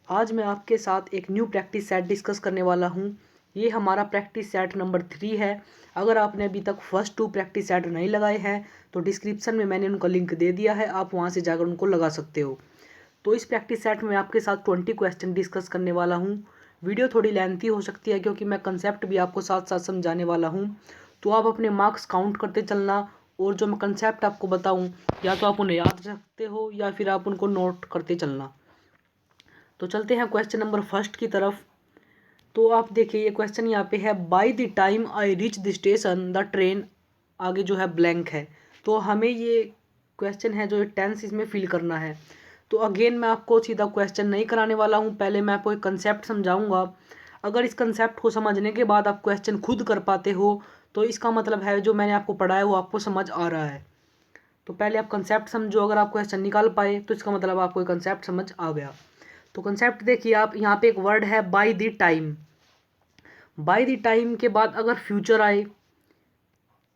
आज मैं आपके साथ एक न्यू प्रैक्टिस सेट डिस्कस करने वाला हूँ। ये हमारा प्रैक्टिस सेट नंबर 3 है। अगर आपने अभी तक फर्स्ट 2 प्रैक्टिस सेट नहीं लगाए हैं तो डिस्क्रिप्शन में मैंने उनका लिंक दे दिया है, आप वहाँ से जाकर उनको लगा सकते हो। तो इस प्रैक्टिस सेट में आपके साथ 20 क्वेश्चन डिस्कस करने वाला हूँ। वीडियो थोड़ी लेंथी हो सकती है क्योंकि मैं कंसेप्ट भी आपको साथ साथ समझाने वाला हूँ। तो आप अपने मार्क्स काउंट करते चलना, और जो मैं कंसेप्ट आपको बताऊँ या तो आप उन्हें याद रखते हो या फिर आप उनको नोट करते चलना। तो चलते हैं क्वेश्चन नंबर फर्स्ट की तरफ। तो आप देखिए ये क्वेश्चन यहाँ पे है, by the time I reach the station the train, आगे जो है ब्लैंक है। तो हमें ये क्वेश्चन है जो टेंस इसमें फिल करना है। तो अगेन मैं आपको सीधा क्वेश्चन नहीं कराने वाला हूँ, पहले मैं आपको एक कंसेप्ट समझाऊंगा। अगर इस कंसेप्ट को समझने के बाद आप क्वेश्चन खुद कर पाते हो तो इसका मतलब है जो मैंने आपको पढ़ाया वो आपको समझ आ रहा है। तो पहले आप कंसेप्ट समझो, अगर आप क्वेश्चन निकाल पाए तो इसका मतलब आपको ये कंसेप्ट समझ आ गया। तो कंसेप्ट देखिए, आप यहाँ पे एक वर्ड है by the time. Bye the time के बाद अगर फ्यूचर आए,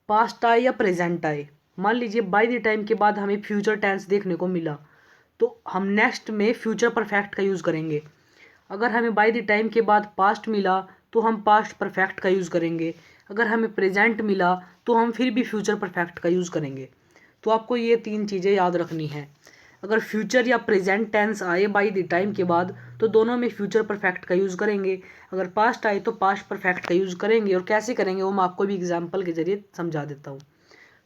पास्ट आए या प्रेजेंट आए, मान लीजिए बाय द टाइम के बाद हमें फ्यूचर टेंस देखने को मिला तो हम नेक्स्ट में फ्यूचर परफेक्ट का यूज़ करेंगे। अगर हमें बाय द टाइम के बाद पास्ट मिला तो हम पास्ट परफेक्ट का यूज़ करेंगे। अगर हमें प्रेजेंट मिला तो हम फिर भी फ्यूचर परफेक्ट का यूज़ करेंगे। तो आपको ये 3 चीज़ें याद रखनी है। अगर फ्यूचर या प्रेजेंट टेंस आए बाय द टाइम के बाद तो दोनों में फ्यूचर परफेक्ट का यूज़ करेंगे। अगर पास्ट आए तो पास्ट परफेक्ट का यूज़ करेंगे। और कैसे करेंगे वो मैं आपको भी एग्जांपल के जरिए समझा देता हूँ।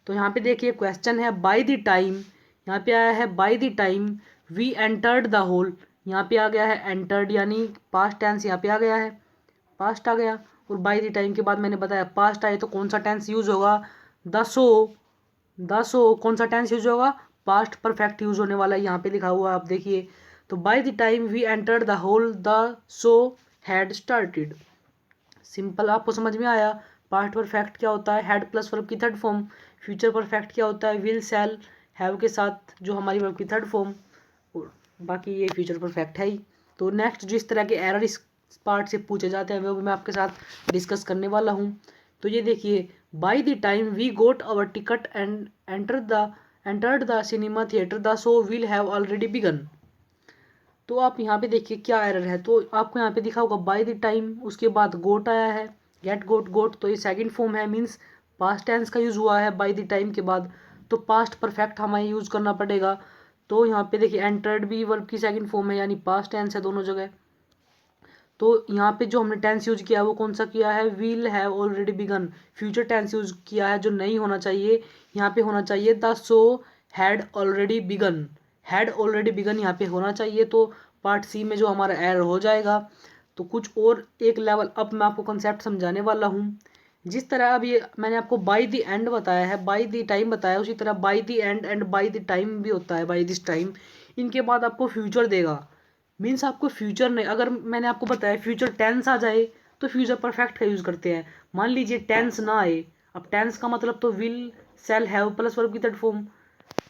तो यहाँ पे देखिए क्वेश्चन है बाय द टाइम, यहाँ पे आया है by the time we entered the hall, यहाँ पे आ गया है एंटर्ड यानी पास्ट टेंस, यहाँ पे आ गया है पास्ट आ गया। और बाय द टाइम के बाद मैंने बताया पास्ट आए तो कौन सा टेंस यूज़ होगा, द सो। द सो कौन सा टेंस यूज होगा, पास्ट परफेक्ट यूज होने वाला है, यहाँ पे लिखा हुआ है आप देखिए। तो by the time we entered the hall the show had started. Simple, आपको समझ में आया। पास्ट परफेक्ट क्या होता है, हैड प्लस वर्ब की थर्ड फॉर्म। फ्यूचर परफेक्ट क्या होता है, विल शैल हैव के साथ जो हमारी वर्ब की थर्ड फॉर्म। और बाकी ये फ्यूचर परफेक्ट है ही। तो नेक्स्ट जिस तरह के एरर इस पार्ट से पूछे जाते हैं वो भी मैं आपके साथ डिस्कस करने वाला हूँ। तो ये देखिए, by the time we got our ticket and entered the cinema theatre the show will have already begun. तो आप यहाँ पे देखिए क्या एरर है। तो आपको यहाँ पे दिखा होगा बाय द टाइम, उसके बाद गोट आया है, गेट गोट गोट, तो ये सेकंड फॉर्म है, मीन्स पास्ट टेंस का यूज़ हुआ है बाय द टाइम के बाद। तो पास्ट परफेक्ट हमें यूज़ करना पड़ेगा। तो यहाँ पे देखिए एंटर्ड भी वर्ब की सेकंड फॉर्म है यानी पास्ट टेंस है दोनों जगह। तो यहाँ पे जो हमने टेंस यूज किया है वो कौन सा किया है, will have already begun. Future tense use किया है जो नहीं होना चाहिए, यहाँ पे होना चाहिए the show had already begun. Had already begun यहाँ पे होना चाहिए। तो पार्ट सी में जो हमारा एरर हो जाएगा। तो कुछ और एक लेवल अप मैं आपको कंसेप्ट समझाने वाला हूँ। जिस तरह अब ये मैंने आपको बाय द एंड बताया है, बाय द टाइम बताया, उसी तरह by the end and bye the time भी होता है, बाय दिस टाइम। इनके बाद आपको फ्यूचर देगा, मीन्स आपको फ्यूचर नहीं, अगर मैंने आपको बताया फ्यूचर टेंस आ जाए तो फ्यूचर परफेक्ट का यूज़ करते हैं। मान लीजिए टेंस ना आए, अब टेंस का मतलब तो will shall have plus verb की थर्ड फॉर्म,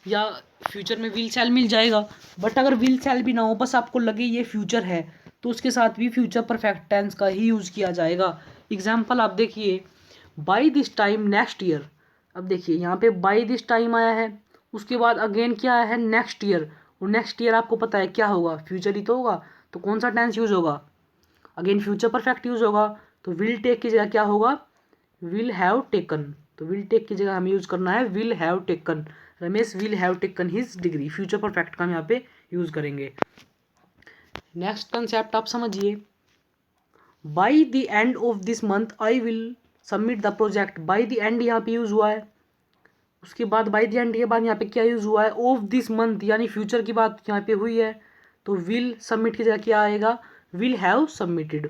या फ्यूचर में विल शैल मिल जाएगा। बट अगर विल शैल भी ना हो, बस आपको लगे ये फ्यूचर है, तो उसके साथ भी फ्यूचर परफेक्ट टेंस का ही यूज़ किया जाएगा। एग्जाम्पल आप देखिए, by this time next year. अब देखिए यहाँ पे बाई दिस टाइम आया है, उसके बाद अगेन क्या आया है, नेक्स्ट ईयर। और नेक्स्ट ईयर आपको पता है क्या होगा, फ्यूचर ही तो होगा। तो कौन सा टेंस यूज़ होगा, अगेन फ्यूचर परफेक्ट यूज़ होगा। तो विल टेक की जगह क्या होगा, विल हैव टेकन। तो विल टेक की जगह हमें यूज़ करना है will have taken. Ramesh will have taken his degree, future perfect का हम यहाँ पे यूज़ करेंगे। नेक्स्ट कंसेप्ट आप समझिए, by the end of this month I will submit the project. By the and यहाँ पे यूज़ हुआ है, उसके बाद बाई द एंड के बाद यहाँ पे क्या यूज़ हुआ है, ऑफ दिस मंथ यानी फ्यूचर की बात यहाँ पे हुई है। तो विल सबमिट की जगह क्या आएगा, विल हैव सबमिटेड।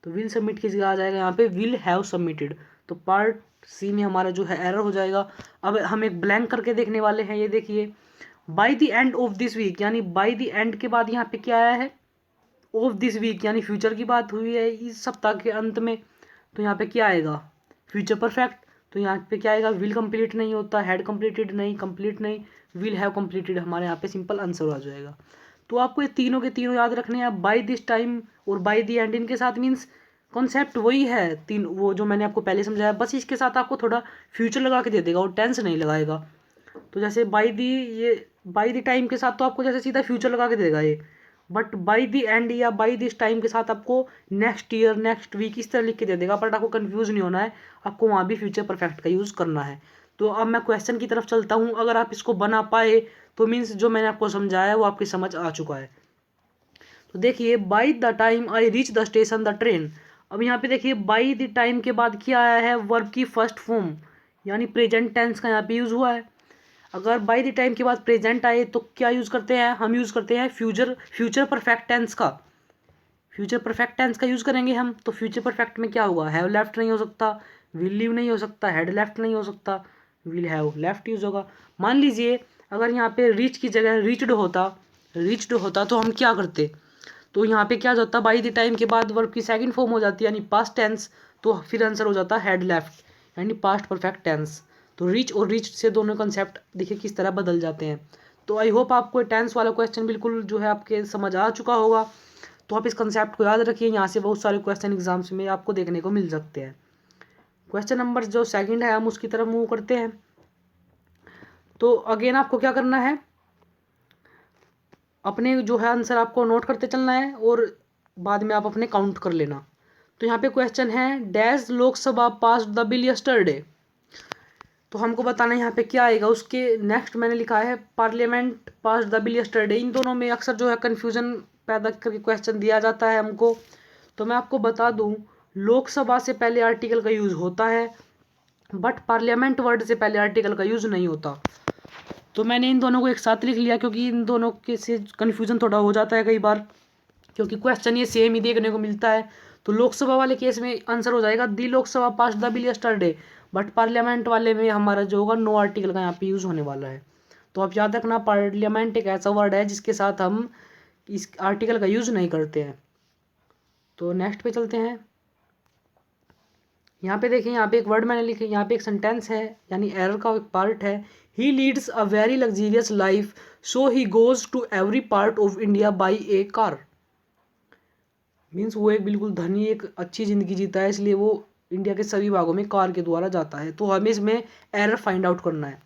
तो विल सबमिट की जगह आ जाएगा यहाँ पे विल हैव सबमिटेड। तो पार्ट सी में हमारा जो है एरर हो जाएगा। अब हम एक ब्लैंक करके देखने वाले हैं, ये देखिए, by the end of this week यानी बाई द एंड के बाद यहाँ पे क्या आया है, ऑफ दिस वीक यानी फ्यूचर की बात हुई है इस सप्ताह के अंत में। तो यहाँ पे क्या आएगा, फ्यूचर परफेक्ट। तो यहाँ पे क्या आएगा, विल कंप्लीट नहीं होता, हैड कंप्लीटेड नहीं, कंप्लीट नहीं, विल हैव कंप्लीटेड, हमारे यहाँ पे सिंपल आंसर आ जाएगा। तो आपको ये तीनों के तीनों याद रखने हैं, बाय दिस टाइम और बाय दी एंड, इनके साथ मीन्स कॉन्सेप्ट वही है तीन, वो जो मैंने आपको पहले समझाया, बस इसके साथ आपको थोड़ा फ्यूचर लगा के दे देगा और टेंस नहीं लगाएगा। तो जैसे बाय दी, ये बाय द टाइम के साथ तो आपको जैसे सीधा फ्यूचर लगा के देगा ये, बट बाई द एंड या बाई दिस टाइम के साथ आपको नेक्स्ट ईयर, नेक्स्ट वीक इस तरह लिख के दे देगा, बट आपको कंफ्यूज नहीं होना है, आपको वहाँ भी फ्यूचर परफेक्ट का यूज़ करना है। तो अब मैं क्वेश्चन की तरफ चलता हूँ। अगर आप इसको बना पाए तो मीन्स जो मैंने आपको समझाया है वो आपकी समझ आ चुका है। तो देखिए, by the time I reach the station the train. अब यहाँ पे देखिए बाई द टाइम के बाद क्या आया है, वर्ब की फर्स्ट फॉर्म यानी प्रेजेंट टेंस का यहाँ पे यूज़ हुआ है। अगर बाई द टाइम के बाद प्रेजेंट आए तो क्या यूज़ करते हैं, हम यूज़ करते हैं फ्यूचर परफेक्ट टेंस का। फ्यूचर परफेक्ट टेंस का यूज़ करेंगे हम। तो फ्यूचर परफेक्ट में क्या होगा, हैव लेफ्ट नहीं हो सकता, विल लीव नहीं हो सकता, हैड लेफ्ट नहीं हो सकता, विल हैव लेफ्ट यूज़ होगा। मान लीजिए अगर यहाँ पे रीच की जगह रीच्ड होता तो हम क्या करते, तो यहाँ पे क्या होता, बाई द टाइम के बाद वर्ब की सेकंड फॉर्म हो जाती है यानी पास्ट टेंस, तो फिर आंसर हो जाता है हैड लेफ्ट यानी पास्ट परफेक्ट टेंस। तो रीच और रीच से दोनों कंसेप्ट देखिए किस तरह बदल जाते हैं। तो आई होप आपको टेंस वाला क्वेश्चन बिल्कुल जो है आपके समझ आ चुका होगा। तो आप इस कंसेप्ट को याद रखिए, यहाँ से बहुत सारे क्वेश्चन एग्जाम्स में आपको देखने को मिल सकते हैं। क्वेश्चन नंबर जो सेकंड है हम उसकी तरफ मूव करते हैं। तो अगेन आपको क्या करना है, अपने जो है आंसर आपको नोट करते चलना है और बाद में आप अपने काउंट कर लेना। तो यहाँ पे क्वेश्चन है, dash Lok Sabha pass the bill yesterday. तो हमको बताना है यहाँ पे क्या आएगा। उसके नेक्स्ट मैंने लिखा है parliament pass the bill yesterday. इन दोनों में अक्सर जो है कन्फ्यूजन पैदा करके क्वेश्चन दिया जाता है हमको। तो मैं आपको बता दूं, लोकसभा से पहले आर्टिकल का यूज़ होता है, बट पार्लियामेंट वर्ड से पहले आर्टिकल का यूज़ नहीं होता। तो मैंने इन दोनों को एक साथ लिख लिया क्योंकि इन दोनों के से कन्फ्यूजन थोड़ा हो जाता है कई बार, क्योंकि क्वेश्चन ये सेम ही देखने को मिलता है। तो लोकसभा वाले केस में आंसर हो जाएगा the Lok Sabha pass the bill yesterday, but parliament वाले में हमारा जो होगा नो आर्टिकल का यहाँ पे यूज़ होने वाला है। तो आप याद रखना, पार्लियामेंट एक ऐसा वर्ड है जिसके साथ हम इस आर्टिकल का यूज़ नहीं करते हैं। तो नेक्स्ट पे चलते हैं। यहाँ पे देखिए, यहाँ पे एक वर्ड मैंने लिखे, यहाँ पे एक सेंटेंस है यानी एरर का एक पार्ट है। He leads a very luxurious life so he goes to every part of India by a car. Means वो एक बिल्कुल धनी, एक अच्छी ज़िंदगी जीता है, इसलिए वो इंडिया के सभी भागों में कार के द्वारा जाता है। तो हमें इसमें एरर फाइंड आउट करना है।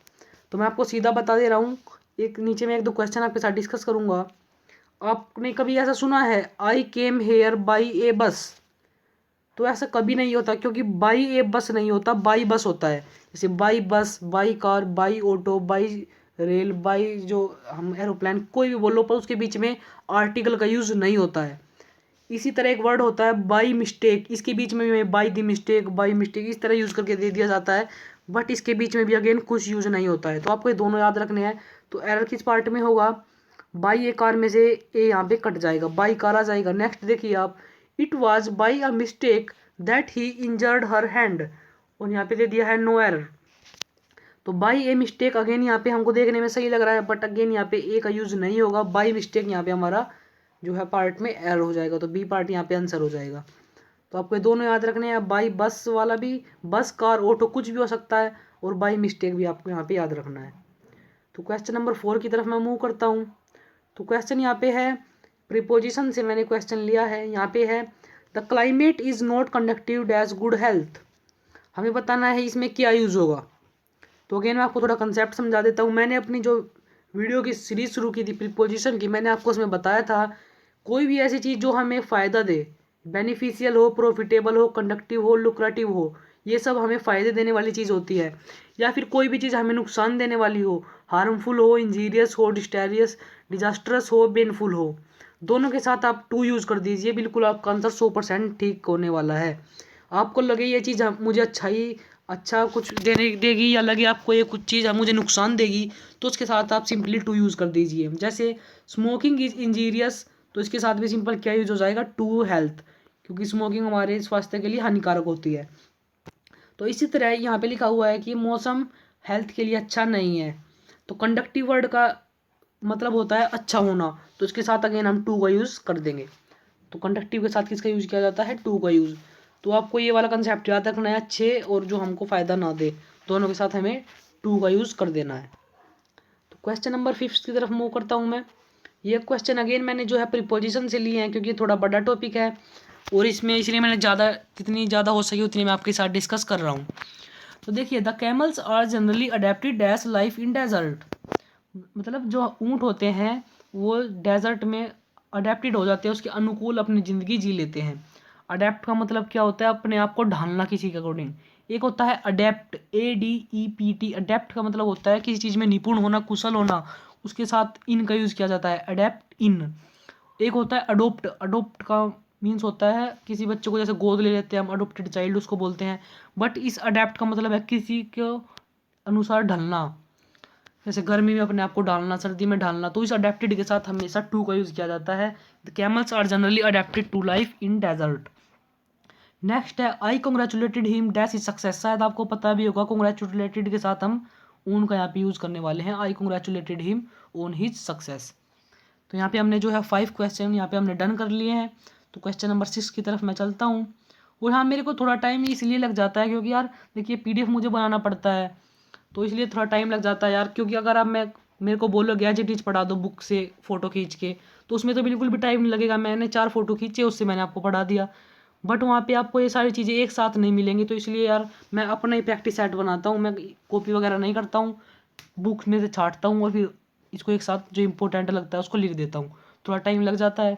तो मैं आपको सीधा बता दे रहा हूँ, एक नीचे में एक दो क्वेश्चन आपके साथ डिस्कस करूँगा। आपने कभी ऐसा सुना है, आई केम हेयर बाई ए बस? तो ऐसा कभी नहीं होता, क्योंकि बाई ए बस नहीं होता, बाई बस होता है। जैसे by bus, by car, by auto, by rail, by जो हम एरोप्लेन कोई भी बोलो, पर उसके बीच में आर्टिकल का यूज़ नहीं होता है। इसी तरह एक वर्ड होता है बाई मिस्टेक, इसके बीच में भी by the mistake, by mistake इस तरह यूज़ करके दे दिया जाता है, बट इसके बीच में भी अगेन कुछ यूज़ नहीं होता है। तो आपको ये दोनों याद रखने हैं। तो एरर किस पार्ट में होगा, बाई ए कार में से ए यहाँ पे कट जाएगा, बाई कार आ जाएगा। नेक्स्ट देखिए आप, it was by a mistake that he injured her hand, और यहाँ पे दे दिया है नो एरर। तो बाई ए मिस्टेक अगेन यहाँ पे हमको देखने में सही लग रहा है, बट अगेन यहाँ पे ए का यूज़ नहीं होगा, बाई मिस्टेक यहाँ पे हमारा जो है पार्ट में एरर हो जाएगा। तो बी पार्ट यहाँ पे आंसर हो जाएगा। तो आपको ये दोनों याद रखने हैं, बाई बस वाला भी, बस कार ऑटो कुछ भी हो सकता है, और बाई मिस्टेक भी आपको यहाँ पे याद रखना है। तो क्वेश्चन नंबर 4 की तरफ मैं मूव करता हूँ। तो क्वेश्चन यहाँ पे है, प्रीपोजिशन से मैंने क्वेश्चन लिया है। यहाँ पे है, the climate is not conductive dash good health. हमें बताना है इसमें क्या यूज़ होगा। तो अगेन मैं आपको थोड़ा कंसेप्ट समझा देता हूँ। मैंने अपनी जो वीडियो की सीरीज शुरू की थी प्रीपोजिशन की, मैंने आपको उसमें बताया था, कोई भी ऐसी चीज़ जो हमें फ़ायदा दे, बेनिफिशियल हो, प्रॉफिटेबल हो, कंडक्टिव हो, लुक्रेटिव हो, ये सब हमें फ़ायदे देने वाली चीज़ होती है। या फिर कोई भी चीज़ हमें नुकसान देने वाली हो, हार्मफुल हो, इंजीरियस हो, डिस्टेरियस, डिजास्ट्रस हो, पेनफुल हो, दोनों के साथ आप टू यूज़ कर दीजिए, बिल्कुल आपका आंसर 100% ठीक होने वाला है। आपको लगे ये चीज़ मुझे अच्छा कुछ देने देगी, या लगे आपको ये कुछ चीज़ मुझे नुकसान देगी, तो उसके साथ आप सिंपली टू यूज़ कर दीजिए। जैसे स्मोकिंग इज़ इंजीरियस, तो इसके साथ भी सिंपल क्या यूज़ हो जाएगा, टू हेल्थ, क्योंकि स्मोकिंग हमारे स्वास्थ्य के लिए हानिकारक होती है। तो इसी तरह यहाँ पे लिखा हुआ है कि मौसम हेल्थ के लिए अच्छा नहीं है, तो कंडक्टिव वर्ड का मतलब होता है अच्छा होना, तो इसके साथ अगेन हम टू का यूज़ कर देंगे। तो कंडक्टिव के साथ किसका यूज़ किया जाता है, टू का यूज़। तो आपको ये वाला कंसेप्ट याद रखना है, अच्छे और जो हमको फ़ायदा ना दे, दोनों के साथ हमें टू का यूज़ कर देना है। तो क्वेश्चन नंबर 5 की तरफ मूव करता हूँ मैं। ये क्वेश्चन अगेन मैंने जो है प्रीपोजिशन से लिए हैं, क्योंकि थोड़ा बड़ा टॉपिक है और इसमें इसलिए मैंने जितनी ज़्यादा हो सकी उतनी मैं आपके साथ डिस्कस कर रहा हूँ। तो देखिए, the camels are generally adapted dash life in desert. मतलब जो ऊँट होते हैं वो डेजर्ट में अडेप्टेड हो जाते हैं, उसके अनुकूल अपनी ज़िंदगी जी लेते हैं। अडेप्ट का मतलब क्या होता है? अपने आप को ढालना किसी के अकॉर्डिंग। एक होता है अडेप्ट, ADEPT। अडेप्ट का मतलब होता है किसी चीज़ में निपुण होना, कुशल होना, उसके साथ इन का यूज़ किया जाता है, अडेप्ट इन। एक होता है अडोप्ट। अडोप्ट का मीन्स होता है किसी बच्चे को जैसे गोद ले लेते हैं हम, अडोप्टेड चाइल्ड उसको बोलते हैं। बट इस अडेप्ट का मतलब है किसी के अनुसार ढलना, जैसे गर्मी में अपने आप को ढालना, सर्दी में ढालना। तो इस अडेप्टेड के साथ हमेशा टू का यूज़ किया जाता है। The camels are generally adapted to life in desert. Next है I congratulated him dash is success. शायद आपको पता भी होगा, कॉन्ग्रेचुलेटेड के साथ हम ऊन का यहाँ पे यूज़ करने वाले हैं। I congratulated him on his success. तो यहाँ पे हमने जो है 5 क्वेश्चन यहाँ पे हमने डन कर लिए हैं। तो क्वेश्चन नंबर 6 की तरफ मैं चलता हूँ। और हाँ, मेरे को थोड़ा टाइम इसलिए लग जाता है क्योंकि यार देखिए PDF मुझे बनाना पड़ता है, तो इसलिए थोड़ा टाइम लग जाता है यार। क्योंकि अगर आप मेरे को बोलोगे एज इट इज पढ़ा दो बुक से फ़ोटो खींच के, तो उसमें तो बिल्कुल भी टाइम नहीं लगेगा। मैंने 4 फोटो खींचे, उससे मैंने आपको पढ़ा दिया। बट वहाँ पे आपको ये सारी चीज़ें एक साथ नहीं मिलेंगी, तो इसलिए यार मैं अपना ही प्रैक्टिस सेट बनाता हूँ। मैं कॉपी वगैरह नहीं करता हूँ, बुक्स में से छांटता हूँ और फिर इसको एक साथ जो इंपॉर्टेंट लगता है उसको लिख देता हूँ। थोड़ा टाइम लग जाता है।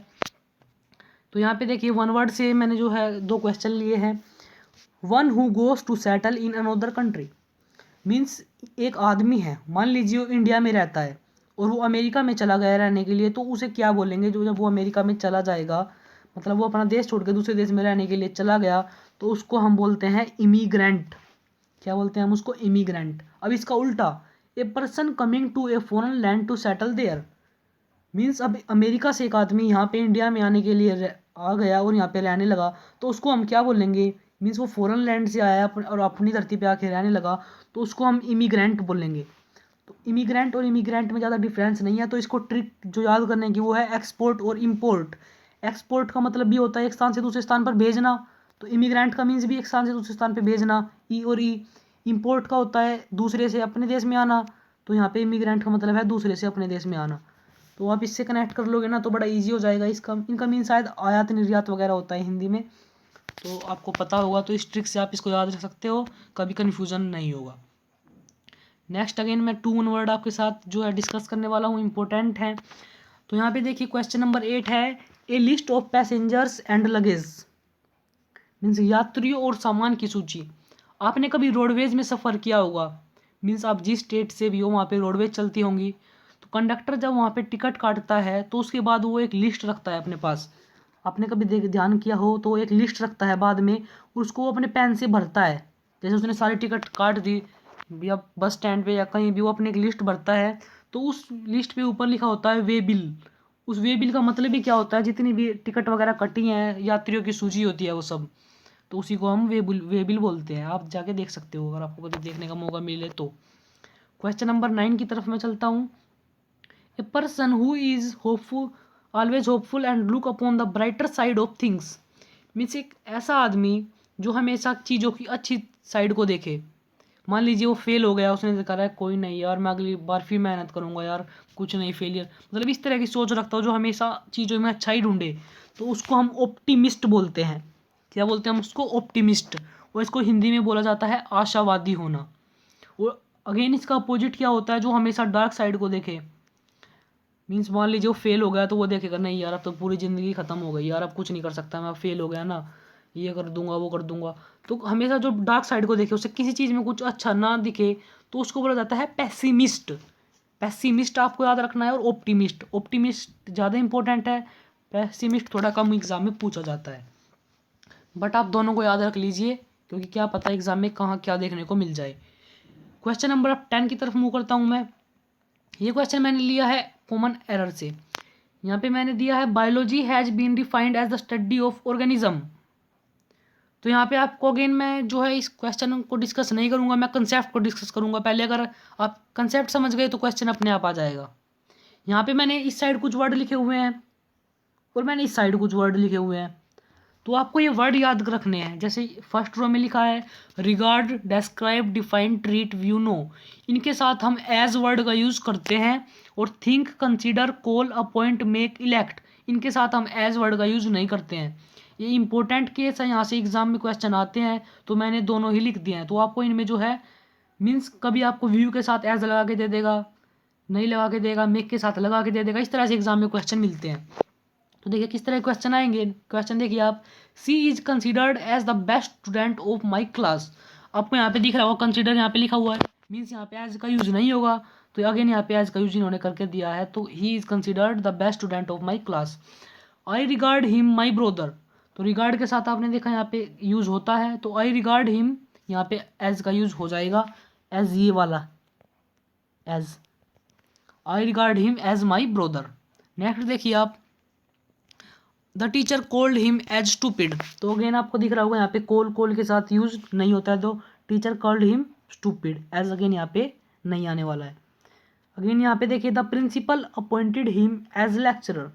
तो यहाँ पे देखिए वन वर्ड से मैंने जो है 2 क्वेश्चन लिए हैं। One who goes to settle in another country means एक आदमी है, मान लीजिए वो इंडिया में रहता है और वो अमेरिका में चला गया रहने के लिए, तो उसे क्या बोलेंगे? जो जब वो अमेरिका में चला जाएगा, मतलब वो अपना देश छोड़ के दूसरे देश में रहने के लिए चला गया, तो उसको हम बोलते हैं इमिग्रेंट। क्या बोलते हैं हम उसको? इमिग्रेंट। अब इसका उल्टा, a person coming to a foreign land to settle there means अब अमेरिका से एक आदमी यहाँ पे इंडिया में आने के लिए आ गया और यहाँ पे रहने लगा, तो उसको हम क्या बोलेंगे? मीन्स वो फॉरेन लैंड से आया और अपनी धरती पे आके रहने लगा, तो उसको हम इमिग्रेंट बोलेंगे। तो इमिग्रेंट और इमिग्रेंट में ज़्यादा डिफरेंस नहीं है। तो इसको ट्रिक जो याद करने की वो है एक्सपोर्ट और इम्पोर्ट। एक्सपोर्ट का मतलब भी होता है एक स्थान से दूसरे स्थान पर भेजना, तो इमिग्रेंट का मीन्स भी एक स्थान से दूसरे स्थान पर भेजना, ई और ई। इम्पोर्ट का होता है दूसरे से अपने देश में आना, तो यहाँ पे इमिग्रेंट का मतलब है दूसरे से अपने देश में आना। तो आप इससे कनेक्ट कर लोगे ना तो बड़ा इजी हो जाएगा। इसका इनका मीन शायद आयात निर्यात वगैरह होता है हिंदी में, तो आपको पता होगा, तो इस ट्रिक से आप इसको याद रख सकते हो, कभी कन्फ्यूज़न नहीं होगा। नेक्स्ट अगेन मैं 2 वर्ड आपके साथ जो है डिस्कस करने वाला हूँ, इंपॉर्टेंट है। तो यहाँ पे देखिए क्वेश्चन नंबर 8 है, a list of passengers and luggage means यात्रियों और सामान की सूची। आपने कभी रोडवेज में सफ़र किया होगा, मीन्स आप जिस स्टेट से भी हो वहाँ पे रोडवेज चलती होंगी। तो कंडक्टर जब वहाँ पे टिकट काटता है तो उसके बाद वो एक लिस्ट रखता है अपने पास। आपने कभी ध्यान किया हो तो एक लिस्ट रखता है बाद में, उसको वो अपने पेन से भरता है। जैसे उसने सारी टिकट काट दी या बस स्टैंड पे या कहीं भी, वो अपनी एक लिस्ट भरता है। तो उस लिस्ट पे ऊपर लिखा होता है वे बिल। उस वे बिल का मतलब ही क्या होता है? जितनी भी टिकट वगैरह कटी हैं, यात्रियों की सूची होती है वो सब, तो उसी को हम वे बिल बोलते हैं। आप जाके देख सकते हो अगर आपको कभी देखने का मौका मिले तो। क्वेश्चन नंबर 9 की तरफ मैं चलता हूँ। A person who is hopeful always hopeful and look upon the brighter side of things means एक ऐसा आदमी जो हमेशा चीज़ों की अच्छी साइड को देखे। मान लीजिए वो फेल हो गया, उसने कहा है कोई नहीं यार, मैं अगली बार फिर मेहनत करूंगा यार, कुछ नहीं फेलियर, मतलब इस तरह की सोच रखता हो जो हमेशा चीज़ों में अच्छाई ढूंढे, तो उसको हम ऑप्टिमिस्ट बोलते हैं। क्या बोलते हैं हम उसको? ऑप्टिमिस्ट। और इसको हिंदी में बोला जाता है आशावादी होना। और अगेन इसका अपोजिट क्या होता है? जो हमेशा डार्क साइड को देखे। मीन्स मान लीजिए वो फेल हो गया तो वो देखेगा नहीं यार अब तो पूरी ज़िंदगी ख़त्म हो गई यार, अब कुछ नहीं कर सकता मैं, फेल हो गया ना, ये कर दूंगा वो कर दूंगा। तो हमेशा जो डार्क साइड को देखे, उसे किसी चीज़ में कुछ अच्छा ना दिखे, तो उसको बोला जाता है पैसिमिस्ट। पैसिमिस्ट आपको याद रखना है। और ऑप्टिमिस्ट, ऑप्टिमिस्ट ज़्यादा इंपॉर्टेंट है, पैसिमिस्ट थोड़ा कम एग्जाम में पूछा जाता है। बट आप दोनों को याद रख लीजिए क्योंकि क्या पता एग्जाम में कहाँ क्या देखने को मिल जाए। क्वेश्चन नंबर 10 की तरफ मूव करता हूँ मैं। ये क्वेश्चन मैंने लिया है कॉमन एरर से। यहाँ पे मैंने दिया है biology has been defined as the study of organism. तो यहाँ पे आपको अगेन मैं जो है इस क्वेश्चन को डिस्कस नहीं करूँगा, मैं कंसेप्ट को डिस्कस करूँगा पहले। अगर आप कंसेप्ट समझ गए तो क्वेश्चन अपने आप आ जाएगा। यहाँ पे मैंने इस साइड कुछ वर्ड लिखे हुए हैं और मैंने इस साइड कुछ वर्ड लिखे हुए हैं, तो आपको ये वर्ड याद रखने हैं। जैसे फर्स्ट रो में लिखा है regard, describe, define, treat, view, know, इनके साथ हम एज वर्ड का यूज़ करते हैं। और think, consider, call, appoint, make, elect, इनके साथ हम एज वर्ड का यूज़ नहीं करते हैं। ये इंपॉर्टेंट केस है, यहाँ से एग्जाम में क्वेश्चन आते हैं, तो मैंने दोनों ही लिख दिए हैं। तो आपको इनमें जो है मीन्स कभी आपको व्यू के साथ एज लगा के दे देगा, नहीं लगा के देगा, मेक के साथ लगा के दे देगा, इस तरह से एग्जाम में क्वेश्चन मिलते हैं। तो देखिए किस तरह क्वेश्चन आएंगे। क्वेश्चन देखिए आप, she is considered as the best student of my class. आपको यहाँ पे दिख रहा होगा कंसिडर यहाँ पे लिखा हुआ है, मीन्स यहाँ पे एज का यूज नहीं होगा, तो अगेन यहाँ पे एज का यूज इन्होंने करके दिया है, तो he is considered the best student of my class. I regard him my brother, तो रिगार्ड के साथ आपने देखा यहाँ पे यूज होता है, तो आई रिगार्ड हिम यहाँ पे एज का यूज हो जाएगा, एज ये वाला, as I regard him as my brother. Next देखिए आप, the teacher called him as stupid, तो अगेन आपको दिख रहा होगा यहाँ पे कोल के साथ यूज नहीं होता है, तो teacher called him stupid, as again यहाँ पे नहीं आने वाला है। अगेन यहाँ पे देखिए, the principal appointed him as lecturer,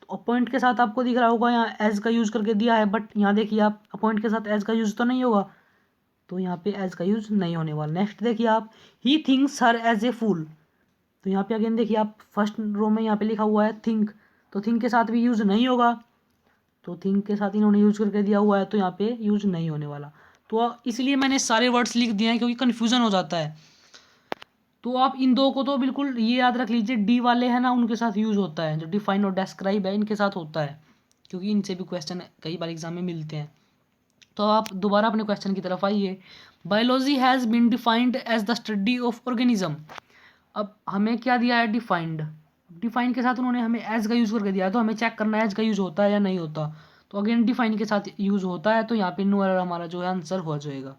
तो अपॉइंट के साथ आपको दिख रहा होगा यहाँ एज का यूज करके दिया है, बट यहाँ देखिए आप अपॉइंट के साथ एज का यूज तो नहीं होगा, तो यहाँ पे एज का यूज नहीं होने वाला। नेक्स्ट देखिए आप, he thinks her as a फूल, तो यहाँ पे अगेन देखिए आप फर्स्ट रो में यहाँ पे लिखा हुआ है थिंक, तो थिंक के साथ भी यूज नहीं होगा, तो थिंक के साथ इन्होंने यूज करके दिया हुआ है, तो यहाँ पे यूज नहीं होने वाला। तो इसलिए मैंने सारे वर्ड्स लिख दिए हैं क्योंकि कन्फ्यूजन हो जाता है। तो आप इन दो को तो बिल्कुल ये याद रख लीजिए, डी वाले हैं ना उनके साथ यूज होता है, जो डिफाइन और डेस्क्राइब है इनके साथ होता है, क्योंकि इनसे भी क्वेश्चन कई बार एग्जाम में मिलते हैं। तो आप दोबारा अपने क्वेश्चन की तरफ आइए। Biology has been defined as the study of organism, अब हमें क्या दिया है, डिफाइंड, डिफाइन के साथ उन्होंने हमें एज का यूज़ करके दिया है, तो हमें चेक करना है एज का यूज़ होता है या नहीं होता, तो अगेन डिफाइन के साथ यूज़ होता है, तो यहाँ पे नो एरर हमारा जो है आंसर हो जाएगा।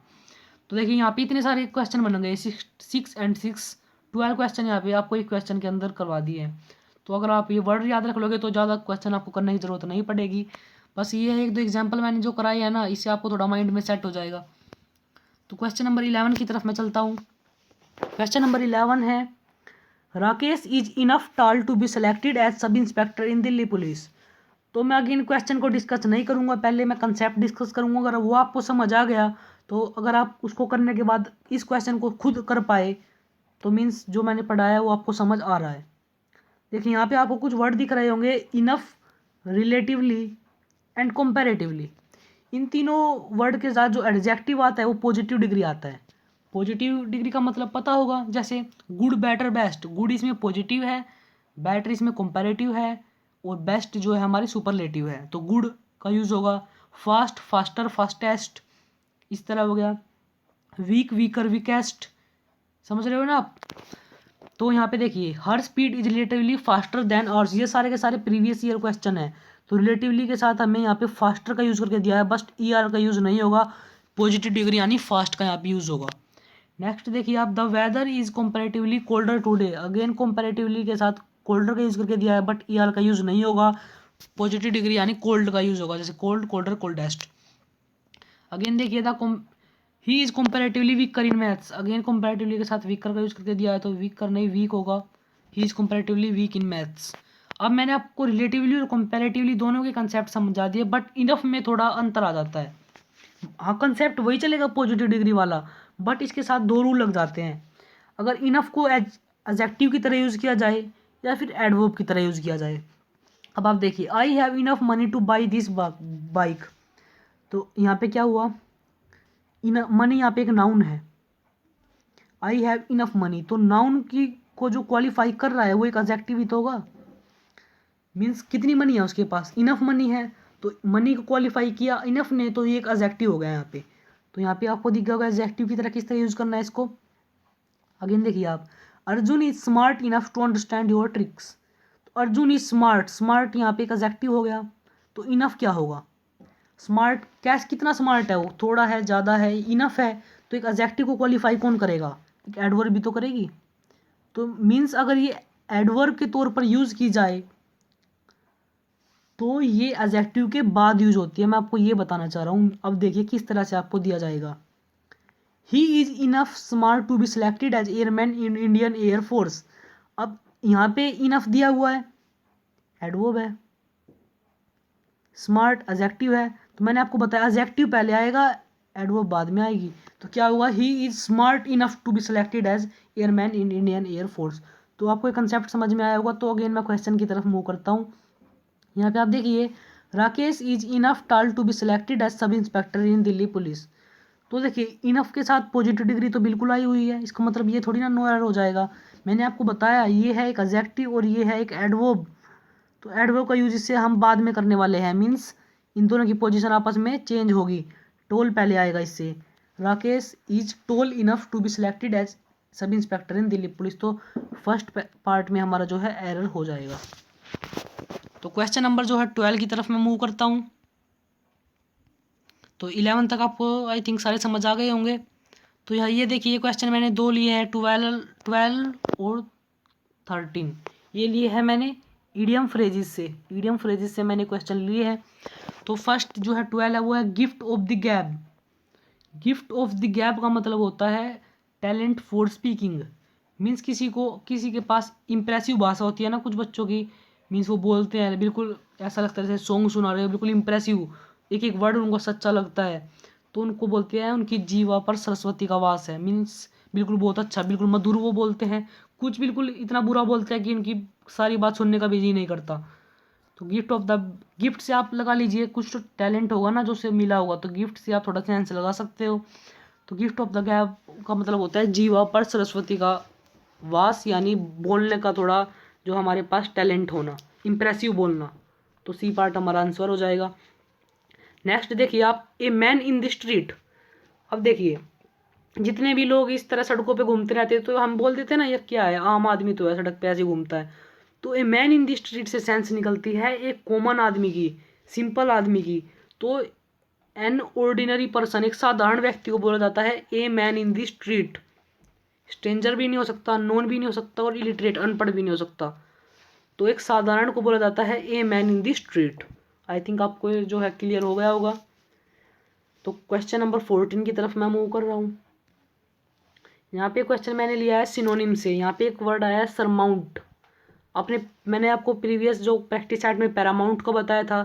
तो देखिए यहाँ पे इतने सारे क्वेश्चन बन गए, 6 and 6 12 क्वेश्चन यहाँ पे आपको एक क्वेश्चन के अंदर करवा दिए हैं। तो अगर आप ये वर्ड याद रख लोगे तो ज़्यादा क्वेश्चन आपको करने की ज़रूरत नहीं पड़ेगी, बस ये एक दो एग्जाम्पल मैंने जो कराई है ना, इससे आपको थोड़ा माइंड में सेट हो जाएगा। तो क्वेश्चन नंबर 11 की तरफ मैं चलता हूँ। क्वेश्चन नंबर 11 है, Rakesh is enough tall to be selected as sub inspector in Delhi police. तो मैं अगेन क्वेश्चन को डिस्कस नहीं करूँगा, पहले मैं कंसेप्ट डिस्कस करूँगा, अगर वो आपको समझ आ गया तो अगर आप उसको करने के बाद इस क्वेश्चन को खुद कर पाए तो मीन्स जो मैंने पढ़ाया है वो आपको समझ आ रहा है। देखिए यहाँ पे आपको कुछ वर्ड दिख रहे होंगे, इनफ, रिलेटिवली एंड कंपैरेटिवली। इन तीनों वर्ड के साथ जो एडजेक्टिव आता है वो पॉजिटिव डिग्री आता है। पॉजिटिव डिग्री का मतलब पता होगा, जैसे गुड, बेटर, बेस्ट, गुड इसमें पॉजिटिव है, बेटर इसमें कंपैरेटिव है, और बेस्ट जो है हमारी सुपरलेटिव है, तो गुड का यूज़ होगा। फास्ट, फास्टर, फास्टेस्ट, इस तरह हो गया। वीक, वीकर, वीकेस्ट, समझ रहे हो ना आप। तो यहाँ पे देखिए, her speed is relatively faster than ours, ये सारे के सारे प्रीवियस ईयर क्वेश्चन है, तो रिलेटिवली के साथ हमें यहाँ पे फास्टर का यूज़ करके दिया है, बस ई आर का यूज़ नहीं होगा, पॉजिटिव डिग्री यानी फास्ट का यहाँ पे यूज़ होगा। नेक्स्ट देखिए आप, the weather is comparatively colder today, again comparatively के साथ कोल्डर का यूज़ करके दिया है, बट ई आर का यूज़ नहीं होगा, पॉजिटिव डिग्री यानी कोल्ड का यूज़ होगा, जैसे कोल्ड, कोल्डर, कोल्डेस्ट। अगेन देखिए the he is comparatively weaker in maths, again comparatively के साथ वीकर का यूज़ करके दिया है, तो वीकर नहीं वीक होगा, he is comparatively weak in maths. अब मैंने आपको रिलेटिवली और कंपैरेटिवली दोनों के कंसेप्ट समझा दिए, बट इनफ में थोड़ा अंतर आ जाता है। हाँ कंसेप्ट वही चलेगा पॉजिटिव डिग्री वाला, बट इसके साथ दो रूल लग जाते हैं। अगर इनफ को एडजेक्टिव की तरह यूज़ किया जाए या फिर एडवर्ब की तरह यूज़ किया जाए। अब आप देखिए, I have enough money two by this bike, तो यहाँ पे क्या हुआ, मनी यहाँ पे एक नाउन है, आई हैव इनफ मनी, तो नाउन की को जो क्वालिफाई कर रहा है वो एक एडजेक्टिव ही तो होगा, मीन्स कितनी मनी है उसके पास, इनफ मनी है, तो मनी को क्वालिफाई किया इनफ ने, तो ये एक एडजेक्टिव हो गया यहाँ पे। तो यहाँ पे आपको दिख गया होगा एडजेक्टिव की तरह किस तरह यूज़ करना है इसको। अगेन देखिए आप, Arjun is smart enough to understand your tricks, तो अर्जुन इज स्मार्ट, स्मार्ट यहाँ पे एक एडजेक्टिव हो गया, तो इनफ क्या होगा, स्मार्ट कैश कितना स्मार्ट है वो, थोड़ा है, ज़्यादा है, इनफ है, तो एक एडजेक्टिव को क्वालिफाई कौन करेगा, एक एडवर्ब भी तो करेगी। तो मीन्स अगर ये एडवर्ब के तौर पर यूज़ की जाए तो ये एडजेक्टिव के बाद यूज होती है, मैं आपको ये बताना चाह रहा हूँ। अब देखिए किस तरह से आपको दिया जाएगा, he is enough smart to be selected as airman in Indian air force. अब यहाँ पे इनफ दिया हुआ है, एडवर्ब है, स्मार्ट एडजेक्टिव है, तो मैंने आपको बताया एडजेक्टिव पहले आएगा, एडवर्ब बाद में आएगी, तो क्या हुआ, he is smart enough to be selected as airman in Indian air force. तो आपको एक कंसेप्ट समझ में आया होगा। तो अगेन मैं क्वेश्चन की तरफ मूव करता हूँ। यहाँ पे आप देखिए, Rakesh is enough tall to be selected as sub inspector in Delhi police. तो देखिए इनफ के साथ पॉजिटिव डिग्री तो बिल्कुल आई हुई है, इसका मतलब ये थोड़ी ना नो एरर हो जाएगा। मैंने आपको बताया ये है एक एडजेक्टिव और ये है एक एडवर्ब, तो एडवर्ब का यूज इससे हम बाद में करने वाले हैं, मीन्स इन दोनों की पोजीशन आपस में चेंज होगी। टोल पहले आएगा इससे। Rakesh is tall enough to be selected as sub inspector in Delhi police. तो फर्स्ट पार्ट में हमारा जो है एरर हो जाएगा। तो क्वेश्चन नंबर जो है 12 की तरफ मैं मूव करता हूँ। तो 11 तक आपको आई थिंक सारे समझ आ गए होंगे। तो यहाँ ये देखिए क्वेश्चन मैंने दो लिए हैं, 12 और 13 ये लिए हैं मैंने ईडियम फ्रेजेस से। ईडियम फ्रेजेस से मैंने क्वेश्चन लिए हैं। तो फर्स्ट जो है 12 है वो है गिफ्ट ऑफ द गैब। गिफ्ट ऑफ द गैब का मतलब होता है टैलेंट फॉर स्पीकिंग। मीन्स किसी के पास इंप्रेसिव भाषा होती है ना कुछ बच्चों की, मीन्स वो बोलते हैं बिल्कुल ऐसा लगता है जैसे सॉन्ग सुना रहे हो, बिल्कुल इंप्रेसिव, एक एक वर्ड उनको सच्चा लगता है। तो उनको बोलते हैं उनकी जीवा पर सरस्वती का वास है। मीन्स बिल्कुल बहुत अच्छा, बिल्कुल मधुर वो बोलते हैं। कुछ बिल्कुल इतना बुरा बोलते हैं कि उनकी सारी बात सुनने का भी जी नहीं करता। तो गिफ्ट से आप लगा लीजिए, कुछ तो टैलेंट होगा ना जो से मिला होगा, तो गिफ्ट से आप थोड़ा सेंस लगा सकते हो। तो गिफ्ट ऑफ द गैब का मतलब होता है जीवा पर सरस्वती का वास, यानी बोलने का थोड़ा जो हमारे पास टैलेंट होना, इंप्रेसिव बोलना। तो सी पार्ट हमारा आंसर हो जाएगा। नेक्स्ट देखिए आप, a man in the street. अब देखिए जितने भी लोग इस तरह सड़कों पे घूमते रहते हैं तो हम बोल देते हैं ना ये क्या है, आम आदमी तो है सड़क पे ऐसे घूमता है। तो a man in the street से सेंस निकलती है एक कॉमन आदमी की, सिंपल आदमी की। तो एन ऑर्डिनरी पर्सन, एक साधारण व्यक्ति को बोला जाता है a man in the street. Stranger भी नहीं हो सकता, नॉन भी नहीं हो सकता और इलिटरेट अनपढ़ भी नहीं हो सकता। तो एक साधारण को बोला जाता है a man in the street. I think आपको जो है क्लियर हो गया होगा। तो क्वेश्चन नंबर 14 की तरफ मैं मूव कर रहा हूँ। यहाँ पे क्वेश्चन मैंने लिया है सिनोनिम से। यहाँ पे एक वर्ड आया है सरमाउंट। मैंने आपको प्रीवियस जो प्रैक्टिस सेट में पैरामाउंट का बताया था।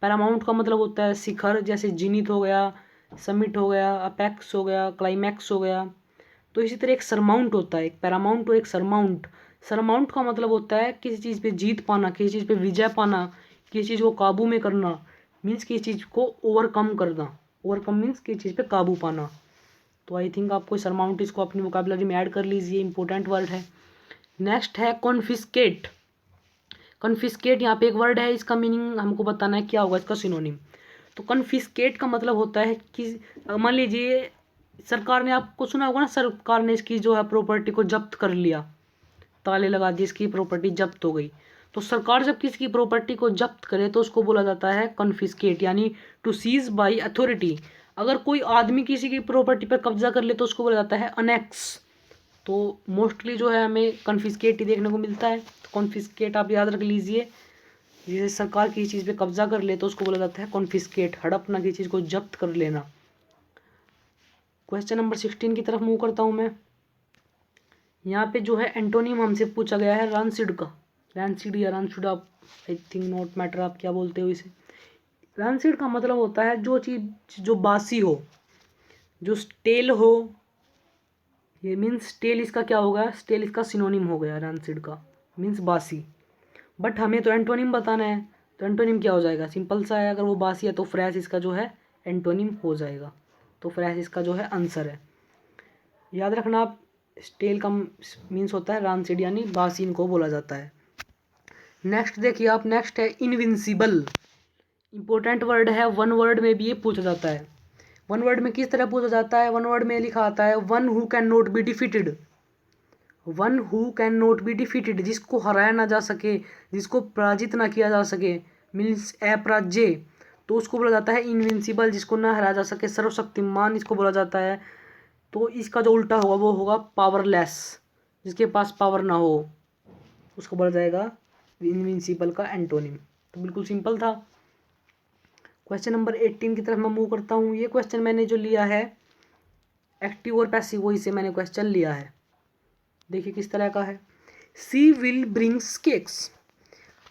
पैरामाउंट का मतलब होता है शिखर, जैसे जीनित हो गया, समिट हो गया, अपेक्स हो गया, क्लाइमैक्स हो गया। तो इसी तरह एक सरमाउंट होता है, एक पैरामाउंट और एक सरमाउंट। सरमाउंट का मतलब होता है किसी चीज़ पे जीत पाना, किसी चीज़ पे विजय पाना, किसी चीज़ को काबू में करना, मीन्स किसी चीज़ को ओवरकम करना। ओवरकम मीन्स किसी चीज़ पे काबू पाना। तो आई थिंक आपको सरमाउंट इसको अपनी वोकैबुलरी में ऐड कर लीजिए, इंपॉर्टेंट वर्ड है। नेक्स्ट है कॉन्फिस्केट। कॉन्फिस्केट यहाँ पे एक वर्ड है, इसका मीनिंग हमको बताना है क्या होगा इसका सिनोनिम। तो कॉन्फिस्केट का मतलब होता है कि मान लीजिए सरकार ने, आपको सुना होगा ना, सरकार ने इसकी जो है प्रॉपर्टी को जब्त कर लिया, ताले लगा दिए, इसकी प्रॉपर्टी जब्त हो गई। तो सरकार जब किसी की प्रॉपर्टी को जब्त करे तो उसको बोला जाता है कॉन्फिस्केट, यानी टू सीज बाई अथॉरिटी। अगर कोई आदमी किसी की प्रॉपर्टी पर कब्जा कर ले तो उसको बोला जाता है अनेक्स। तो मोस्टली जो है हमें कॉन्फिस्केट ही देखने को मिलता है। तो कॉन्फिस्केट आप याद रख लीजिए, जैसे सरकार किसी चीज़ पे कब्जा कर ले तो उसको बोला जाता है कॉन्फिस्केट, हड़पना, किसी चीज़ को जब्त कर लेना। क्वेश्चन नंबर 16 की तरफ मूव करता हूँ मैं। यहाँ पे जो है एंटोनिम हमसे पूछा गया है रानसीड का। रानसीड या रानसीड, आप आई थिंक नॉट मैटर आप क्या बोलते हो इसे। रानसीड का मतलब होता है जो चीज़ जो बासी हो, जो स्टेल हो। ये मीन्स स्टेल इसका क्या होगा, स्टेल इसका सिनोनिम हो गया रानसीड का, मीन्स बासी। बट हमें तो एंटोनिम बताना है, तो एंटोनिम क्या हो जाएगा, सिंपल सा है, अगर वो बासी है तो फ्रेश इसका जो है एंटोनिम हो जाएगा। तो फ्रेश इसका जो है आंसर है। याद रखना आप, स्टेल का मीन्स होता है रानसीड, यानी बासी इनको बोला जाता है। नेक्स्ट देखिए आप, नेक्स्ट है इनविंसिबल। इंपॉर्टेंट वर्ड है, वन वर्ड में भी ये पूछा जाता है। वन वर्ड में किस तरह पूछा जाता है, वन वर्ड में लिखा आता है one who can not be defeated. One who can not be defeated, जिसको हराया ना जा सके, जिसको पराजित ना किया जा सके, मीन्स अपराज्य, तो उसको बोला जाता है इनविंसिबल। जिसको ना हराया जा सके, सर्वशक्तिमान इसको बोला जाता है। तो इसका जो उल्टा होगा वो होगा पावरलेस, जिसके पास पावर ना हो उसको बोला जाएगा इनविंसिबल का एंटोनिम। तो बिल्कुल सिंपल था। क्वेश्चन नंबर 18 की तरफ मैं मूव करता हूँ। ये क्वेश्चन मैंने जो लिया है एक्टिव और पैसिव वॉइस से मैंने क्वेश्चन लिया है। देखिए किस तरह का है। सी विल ब्रिंग्स केक्स।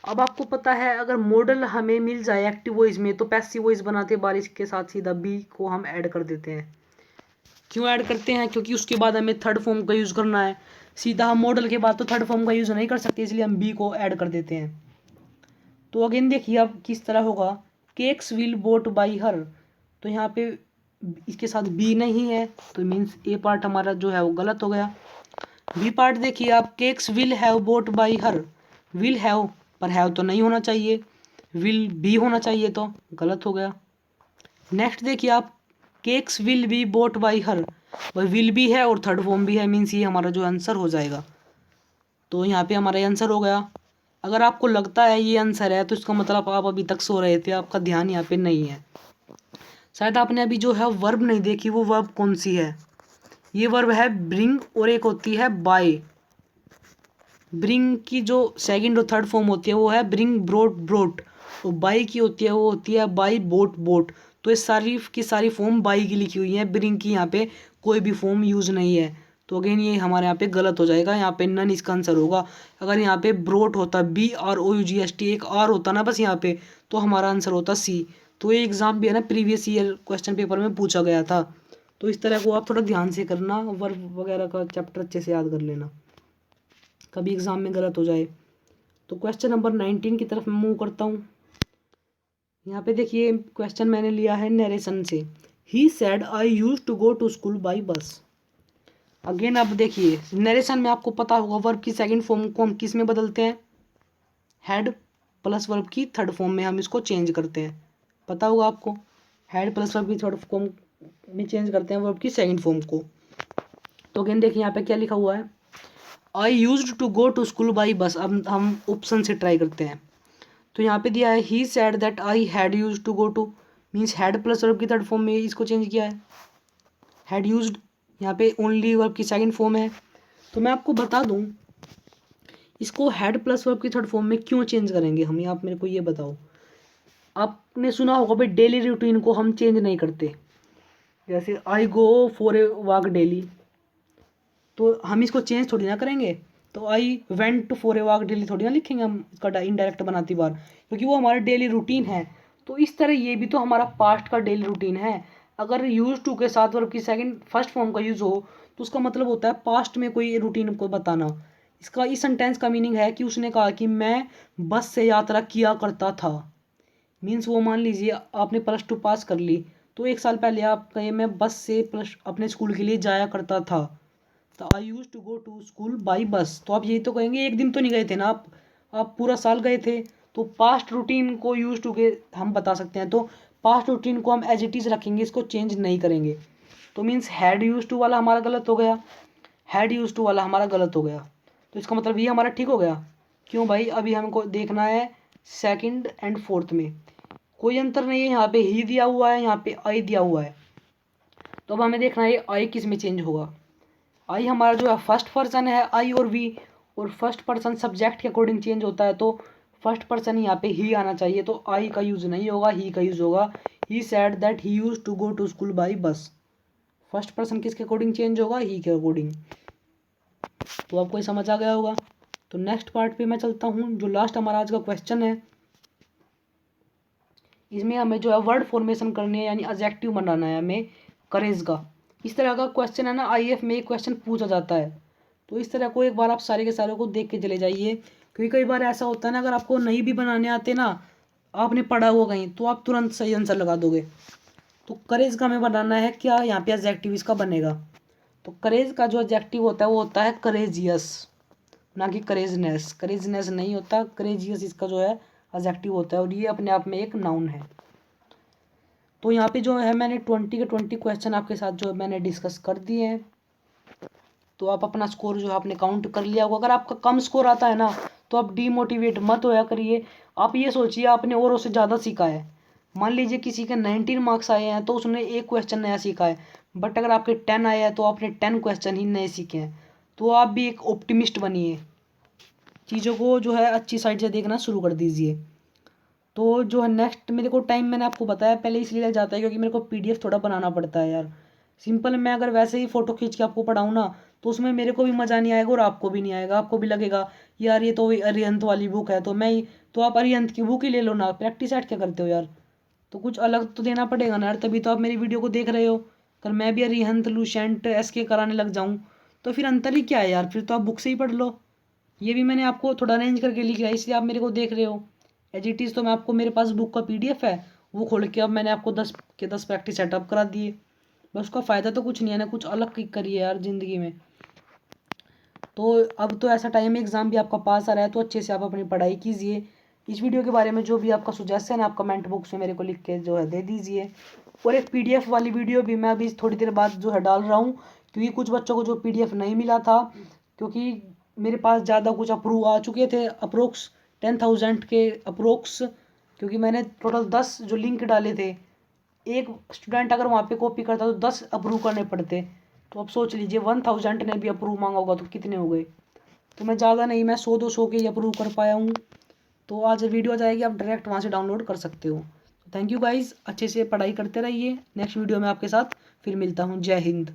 अब आपको पता है अगर मॉडल हमें मिल जाए एक्टिव वॉइस में तो पैसिव वॉइस बनाते बारिश के साथ सीधा बी को हम ऐड कर देते हैं। क्यों ऐड करते हैं, क्योंकि उसके बाद हमें थर्ड फॉर्म का यूज़ करना है। सीधा हम मॉडल के बाद तो थर्ड फॉर्म का यूज़ नहीं कर सकते, इसलिए हम बी को ऐड कर देते हैं। तो अगेन देखिए अब किस तरह होगा, cakes will boat by her. तो यहाँ पे इसके साथ बी नहीं है, तो मीन्स ए पार्ट हमारा जो है वो गलत हो गया। बी पार्ट देखिए आप, cakes will have boat by her. Will have पर हैव तो नहीं होना चाहिए, विल बी होना चाहिए, तो गलत हो गया। नेक्स्ट देखिए आप, cakes will be boat by her, वह विल भी है और थर्ड फॉर्म भी है, मीन्स ये हमारा जो आंसर हो जाएगा। तो यहाँ पे हमारा आंसर हो गया। अगर आपको लगता है ये आंसर है तो इसका मतलब आप अभी तक सो रहे थे, आपका ध्यान यहाँ पे नहीं है। शायद आपने अभी जो है वर्ब नहीं देखी, वो वर्ब कौन सी है? ये वर्ब है ब्रिंग और एक होती है बाय। ब्रिंग की जो सेकंड और थर्ड फॉर्म होती है वो है ब्रिंग ब्रोट ब्रोट, और बाई की होती है वो होती है बाई बोट बोट। तो ये सारी की सारी फॉर्म बाई की लिखी हुई है, ब्रिंग की यहाँ पे कोई भी फॉर्म यूज़ नहीं है। तो अगेन ये हमारे यहाँ पे गलत हो जाएगा, यहाँ पे नन इसका आंसर होगा। अगर यहाँ पे ब्रोट होता, BROUGHT, एक आर होता ना बस यहाँ पे, तो हमारा आंसर होता सी। तो ये एग्ज़ाम भी है ना, प्रीवियस ईयर क्वेश्चन पेपर में पूछा गया था। तो इस तरह को आप थोड़ा ध्यान से करना, वर्ब वगैरह का चैप्टर अच्छे से याद कर लेना, कभी एग्ज़ाम में गलत हो जाए। तो क्वेश्चन नंबर 19 की तरफ मैं मूव करता हूँ। यहाँ पे देखिए क्वेश्चन मैंने लिया है नरेशन से। He said I use to go to school by bus. Again अब देखिए नरेशन में आपको पता होगा वर्ब की सेकंड फॉर्म को हम किस में बदलते हैं? हैड प्लस वर्ब की थर्ड फॉर्म में हम इसको चेंज करते हैं, पता होगा आपको। हैड प्लस वर्ब की थर्ड फॉर्म में चेंज करते हैं वर्ब की सेकंड फॉर्म को। तो अगेन देखिए यहाँ पे क्या लिखा हुआ है, I use to go to school by bus. अब हम ऑप्शन से ट्राई करते हैं। तो यहाँ पे दिया है he said that I had use to go to, means had plus verb की थर्ड फॉर्म में इसको चेंज किया है। हैड यूज्ड यहाँ पे ओनली वर्ब की सेकंड फॉर्म है। तो मैं आपको बता दूँ इसको हैड प्लस वर्ब की थर्ड फॉर्म में क्यों चेंज करेंगे हम, आप मेरे को ये बताओ। आपने सुना होगा भाई डेली रूटीन को हम चेंज नहीं करते, जैसे I go for a walk daily, तो हम इसको चेंज थोड़ी ना करेंगे। तो I went for a walk daily थोड़ी ना लिखेंगे हम इसका इनडायरेक्ट बनाती बार, क्योंकि वो हमारा डेली रूटीन है। तो इस तरह ये भी तो हमारा पास्ट का डेली रूटीन है। अगर यूज टू के साथ वर्ब की सेकंड फर्स्ट फॉर्म का यूज हो तो उसका मतलब होता है पास्ट में कोई रूटीन को बताना। इसका इस सेंटेंस का मीनिंग है कि उसने कहा कि मैं बस से यात्रा किया करता था, मीन्स वो मान लीजिए आपने +2 पास कर ली, तो एक साल पहले आप कहे मैं बस से प्लस अपने स्कूल के लिए जाया करता था, तो I use to go to school by bus. तो आप यही तो कहेंगे एक दिन तो नहीं गए थे ना आप पूरा साल गए थे। तो पास्ट रूटीन को यूज टू के हम बता सकते हैं, तो पास्ट रूटीन को हम एज इट इज़ रखेंगे, इसको चेंज नहीं करेंगे। तो मीन्स हैड यूज टू वाला हमारा गलत हो गया, हैड यूज टू वाला हमारा गलत हो गया। तो इसका मतलब ये हमारा ठीक हो गया। क्यों भाई, अभी हमको देखना है सेकंड एंड फोर्थ में कोई अंतर नहीं है, यहाँ पे ही दिया हुआ है, यहाँ पे आई दिया हुआ है। तो अब हमें देखना है आई किस में चेंज होगा। आई हमारा जो है फर्स्ट पर्सन है, आई और वी, और फर्स्ट पर्सन सब्जेक्ट के अकॉर्डिंग चेंज होता है, तो फर्स्ट पर्सन यहाँ पे ही आना चाहिए। तो आई का यूज़ नहीं होगा, ही का यूज़ होगा। He said that he used to go to school by bus. First person किसके अकॉर्डिंग चेंज होगा? ही के अकॉर्डिंग। तो आपको ये समझ आ गया होगा। तो नेक्स्ट पार्ट पे मैं चलता हूँ, जो लास्ट हमारा आज का क्वेश्चन है। इसमें हमें जो है वर्ड फॉर्मेशन करनी है, यानी एडजेक्टिव बनाना है हमें करेज का। इस तरह का क्वेश्चन है ना, आईएएफ में एक क्वेश्चन पूछा जाता है। तो इस तरह को एक बार आप सारे के सारे को देख के चले जाइए, क्योंकि कई बार ऐसा होता है ना, अगर आपको नहीं भी बनाने आते ना, आपने पढ़ा हुआ कहीं, तो आप तुरंत सही आंसर लगा दोगे। तो करेज का हमें बनाना है क्या, यहाँ पे एडजेक्टिव इसका बनेगा। तो करेज का जो एडजेक्टिव होता है वो होता है करेजियस, ना कि करेजनेस। करेजनेस नहीं होता, करेजियस इसका जो है एडजेक्टिव होता है, और ये अपने आप में एक नाउन है। तो यहाँ पे जो है मैंने 20 के 20 क्वेश्चन आपके साथ जो मैंने डिस्कस कर दिए हैं। तो आप अपना स्कोर जो है आपने काउंट कर लिया होगा। अगर आपका कम स्कोर आता है ना, तो आप डीमोटिवेट मत होया करिए। आप ये सोचिए आपने औरों से ज़्यादा सीखा है। मान लीजिए किसी के 19 मार्क्स आए हैं तो उसने एक क्वेश्चन नया सीखा है, बट अगर आपके 10 आए हैं तो आपने 10 क्वेश्चन ही नए सीखे हैं। तो आप भी एक ऑप्टिमिस्ट बनिए, चीज़ों को जो है अच्छी साइड से देखना शुरू कर दीजिए। तो जो है नेक्स्ट मेरे को टाइम मैंने आपको बताया पहले इसलिए लग जाता है क्योंकि मेरे को पीडीएफ थोड़ा बनाना पड़ता है यार। सिंपल मैं अगर वैसे ही फ़ोटो खींच के आपको पढ़ाऊँ ना, तो उसमें मेरे को भी मज़ा नहीं आएगा और आपको भी नहीं आएगा। आपको भी लगेगा यार ये तो वही अरिहंत वाली बुक है, तो मैं ही तो आप अरिहंत की बुक ही ले लो ना, प्रैक्टिस ऐड क्या करते हो यार। तो कुछ अलग तो देना पड़ेगा ना यार, तभी तो आप मेरी वीडियो को देख रहे हो। अगर मैं भी अरिहंत लूसेंट एसके कराने लग जाऊँ तो फिर अंतर ही क्या है यार, फिर तो आप बुक से ही पढ़ लो। ये भी मैंने आपको थोड़ा अरेंज करके लिखा है, इसलिए आप मेरे को देख रहे हो। एज इट इज़ तो मैं आपको, मेरे पास बुक का पीडीएफ है, वो खोल के अब मैंने आपको 10 के 10 प्रैक्टिस सेटअप करा दिए। बस उसका फ़ायदा तो कुछ नहीं है ना, कुछ अलग करिए यार ज़िंदगी में। तो अब तो ऐसा टाइम है, एग्ज़ाम भी आपका पास आ रहा है, तो अच्छे से आप अपनी पढ़ाई कीजिए। इस वीडियो के बारे में जो भी आपका सुजेशन है आप कमेंट बॉक्स में मेरे को लिख के जो है दे दीजिए। और एक पीडीएफ वाली वीडियो भी मैं अभी थोड़ी देर बाद जो है डाल रहा हूँ, क्योंकि कुछ बच्चों को जो पीडीएफ नहीं मिला था, क्योंकि मेरे पास ज़्यादा कुछ अप्रूव आ चुके थे, अप्रोक्स 10,000 के अप्रोक्स, क्योंकि मैंने टोटल 10 जो लिंक डाले थे। एक स्टूडेंट अगर वहाँ पे कॉपी करता तो 10 अप्रूव करने पड़ते। तो अब सोच लीजिए 1000 ने भी अप्रूव मांगा होगा तो कितने हो गए। तो मैं ज़्यादा नहीं, मैं 100-200 के ही अप्रूव कर पाया हूँ। तो आज वीडियो आ जाएगी, आप डायरेक्ट वहाँ से डाउनलोड कर सकते हो। थैंक यू गाइज़, अच्छे से पढ़ाई करते रहिए। नेक्स्ट वीडियो में आपके साथ फिर मिलता हूँ। जय हिंद।